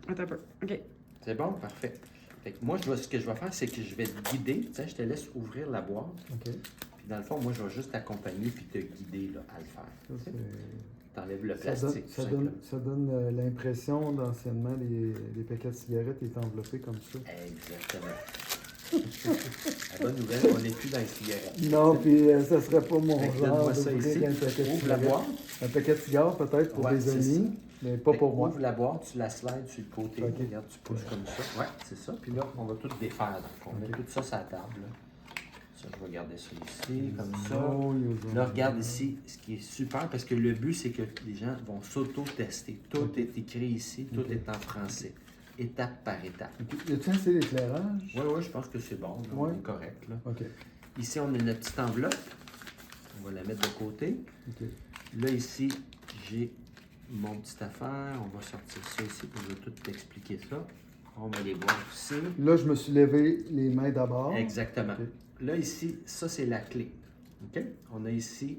Attends un peu. OK. C'est bon? Parfait. Fait que moi, ce que je vais faire, c'est que je vais te guider. Tu sais, je te laisse ouvrir la boîte. OK. Puis dans le fond, moi, je vais juste t'accompagner puis te guider là, à le faire. Ça, Tu sais. c'est- T'enlèves le ça plastique, tout simplement. ça donne l'impression d'anciennement, les paquets de cigarettes étaient enveloppés comme ça. Exactement. La bonne nouvelle, on n'est plus dans les cigarettes. Non, puis ça serait pas mon Fait que genre donne-moi ça d'ouvrir ici. un paquet de Ouvre la cigarettes. boîte. Un paquet de cigares peut-être pour Ouais, des c'est amis, mais pas Fait pour que moi. Ouvre la boîte, tu la slides sur le côté. Ok. Regarde, tu pousses comme ça. Ouais, c'est ça. Puis là, on va tout défaire. Donc, on met Ok. tout ça sur la table. Là. Ça, je vais garder ça ici, comme ça. Oh, Là, regarde ici, ce qui est super, parce que le but, c'est que les gens vont s'auto-tester. Tout Ok. est écrit ici, tout Ok. est en français, étape par étape. Y a-t-il assez d'éclairage? Oui, oui, je pense que c'est bon, là, on Ouais. est correct. Là. OK. Ici, on a notre petite enveloppe. On va la mettre de côté. OK. Là, ici, j'ai mon petite affaire. On va sortir ça ici, puis je vais tout t'expliquer ça. On va les voir ici. Là, je me suis levé les mains d'abord. Exactement. Ok. Là, ici, ça, c'est la clé. OK? On a ici,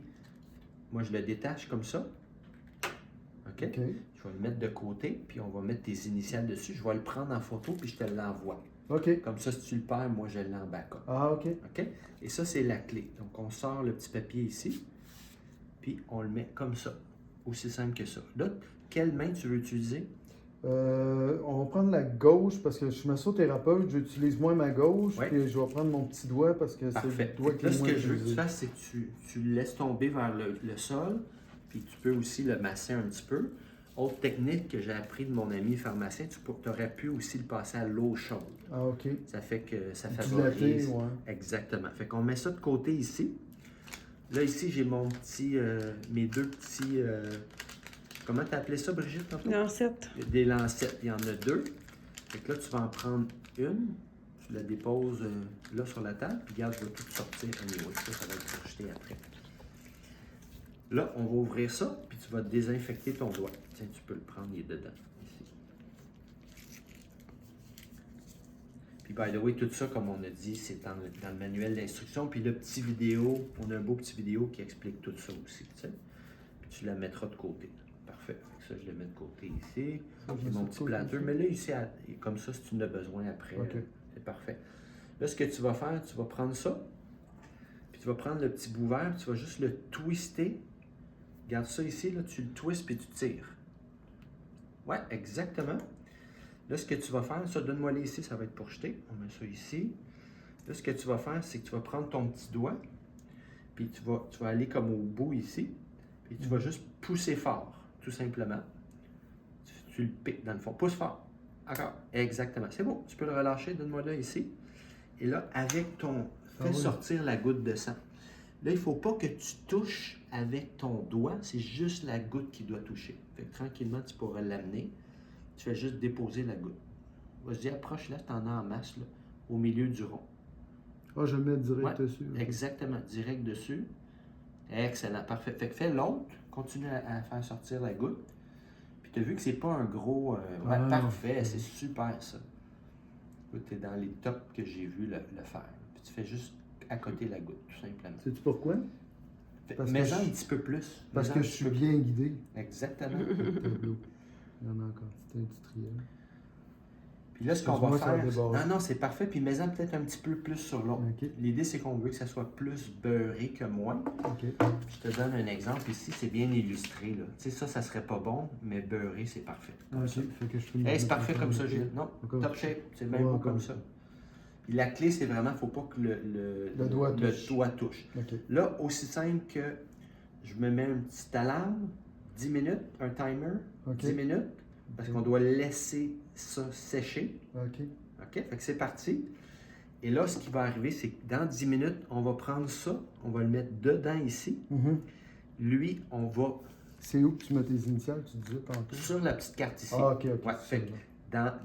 moi, je le détache comme ça. OK? OK. Je vais le mettre de côté, puis on va mettre tes initiales dessus. Je vais le prendre en photo, puis je te l'envoie. OK. Comme ça, si tu le perds, moi, je l'ai en backup. Ah, OK. OK? Et ça, c'est la clé. Donc, on sort le petit papier ici, puis on le met comme ça. Aussi simple que ça. Là, quelle main tu veux utiliser? On va prendre la gauche parce que je suis massothérapeute, j'utilise moins ma gauche, Ouais. puis je vais prendre mon petit doigt parce que c'est Parfait. le doigt qui Là, est ce moins que je veux que tu utilisé. fasses, c'est que tu le laisses tomber vers le sol, puis tu peux aussi le masser un petit peu. Autre technique que j'ai appris de mon ami pharmacien, tu aurais pu aussi le passer à l'eau chaude. Ah, OK. Ça fait que ça Dilaté, favorise. ouais. Exactement. Fait qu'on met ça de côté ici. Là, ici, j'ai mon petit, mes deux petits, comment t'as appelé ça, Brigitte, tantôt? Lancette. Des lancettes. Il y en a deux. Fait que là, tu vas en prendre une. Tu la déposes là sur la table. Puis regarde, je vais tout sortir. Anyway, ça va être rejeté après. Là, on va ouvrir ça. Puis tu vas désinfecter ton doigt. Tiens, tu peux le prendre, il est dedans. Ici. Puis, by the way, tout ça, comme on a dit, c'est dans le manuel d'instruction. Puis le petit vidéo, on a un beau petit vidéo qui explique tout ça aussi. Tu sais. Puis tu la mettras de côté. Parfait. Ça, je le mets de côté ici. Ça, je J'ai mets ça mon de petit côté planteur. ici. Mais là, ici, comme ça, si tu en as besoin après, OK. c'est parfait. Là, ce que tu vas faire, tu vas prendre ça. Puis tu vas prendre le petit bout vert. Puis tu vas juste le twister. Regarde ça ici, là, tu le twists puis tu tires. Ouais, exactement. Là, ce que tu vas faire, ça, donne-moi les ici, ça va être pour jeter. On met ça ici. Là, ce que tu vas faire, c'est que tu vas prendre ton petit doigt, puis tu vas aller comme au bout ici, puis tu vas juste pousser fort, tout simplement. Tu le piques dans le fond. Pousse fort. Encore. Exactement. C'est bon. Tu peux le relâcher. Donne-moi là ici. Et là, avec ton... Fais oui. sortir la goutte de sang. Là, il ne faut pas que tu touches avec ton doigt. C'est juste la goutte qui doit toucher. Fait que tranquillement, tu pourras l'amener. Tu fais juste déposer la goutte. Vas-y, approche là, tu en as en masse, là, au milieu du rond. Ah, je le mets direct Ouais, dessus. OK. exactement, direct dessus. Excellent, parfait. Fait que fais l'autre, continue à faire sortir la goutte. Puis tu as vu que c'est pas un gros... ouais, Ah, parfait, non. c'est super ça. Tu es dans les tops que j'ai vu le faire. Puis tu fais juste à côté la goutte, tout simplement. Sais-tu pourquoi? Parce que Mais je- un petit peu plus. Parce Mets-en que un je petit suis peu bien guidé. plus. Exactement. Il y en a encore. C'est industriel. Puis là, ce qu'on va Excuse-moi, ça a faire... débordé. Non, non, c'est parfait. Puis mets-en peut-être un petit peu plus sur l'autre. OK. L'idée, c'est qu'on veut que ça soit plus beurré que moins. OK. Je te donne un exemple ici, c'est bien illustré. Là. Tu sais, ça serait pas bon, mais beurré, c'est parfait. Comme OK. ça. Fait que je peux Hey, c'est parfait comme ça, OK. Gilles. Non, Encore. top shape, c'est bien Ouais, beau encore. comme ça. Puis la clé, c'est vraiment, faut pas que le doigt touche. doigt touche. OK. Là, aussi simple que je me mets une petite alarme, 10 minutes, un timer, OK. 10 minutes, parce qu'on doit laisser ça sécher. OK. OK? Fait que c'est parti. Et là, ce qui va arriver, c'est que dans 10 minutes, on va prendre ça, on va le mettre dedans ici. Mhm. Lui, on va C'est où que tu mets tes initiales, tu disais tantôt? sur la petite carte ici. Ah, OK, OK. Ouais, c'est fait que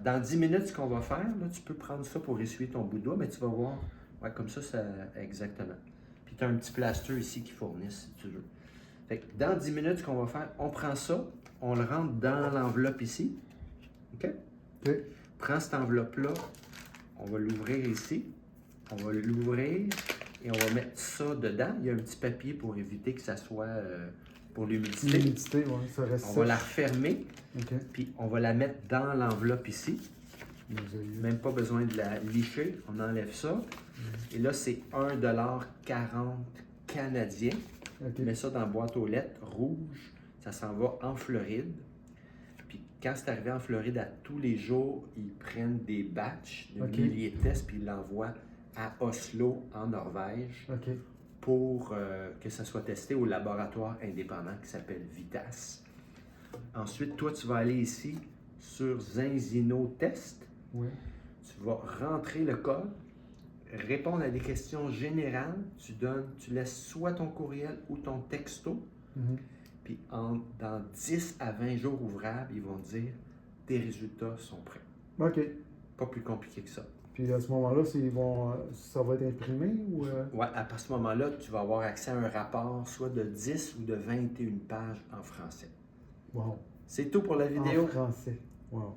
dans 10 minutes, ce qu'on va faire, là, tu peux prendre ça pour essuyer ton bout de doigt, mais tu vas voir, ouais, comme ça, exactement. Puis tu as un petit plaster ici qui fournisse, si tu veux. Fait que dans 10 minutes, ce qu'on va faire, on prend ça, on le rentre dans l'enveloppe ici. OK? OK. Prends cette enveloppe-là, on va l'ouvrir ici, on va l'ouvrir et on va mettre ça dedans. Il y a un petit papier pour éviter que ça soit pour l'humidité. L'humidité, oui, ça reste On va la sèche. refermer, OK. puis on va la mettre dans l'enveloppe ici. Merveilleux. Même pas besoin de la licher, on enlève ça. Et là, c'est 1,40$ canadien. OK. Mets ça dans la boîte aux lettres rouge. Ça s'en va en Floride. Puis quand c'est arrivé en Floride, à tous les jours, ils prennent des batchs de OK. milliers de tests, puis ils l'envoient à Oslo, en Norvège, OK. pour que ça soit testé au laboratoire indépendant qui s'appelle Vitas. Ensuite, toi, tu vas aller ici sur Zinzino Test. Oui. Tu vas rentrer le code, répondre à des questions générales. Tu laisses soit ton courriel ou ton texto. Mhm. Puis dans 10 à 20 jours ouvrables, ils vont te dire tes résultats sont prêts. OK. Pas plus compliqué que ça. Puis à ce moment-là, ça va être imprimé ou. Ouais, à ce moment-là, tu vas avoir accès à un rapport soit de 10 ou de 21 pages en français. Wow. C'est tout pour la vidéo. En français. Wow.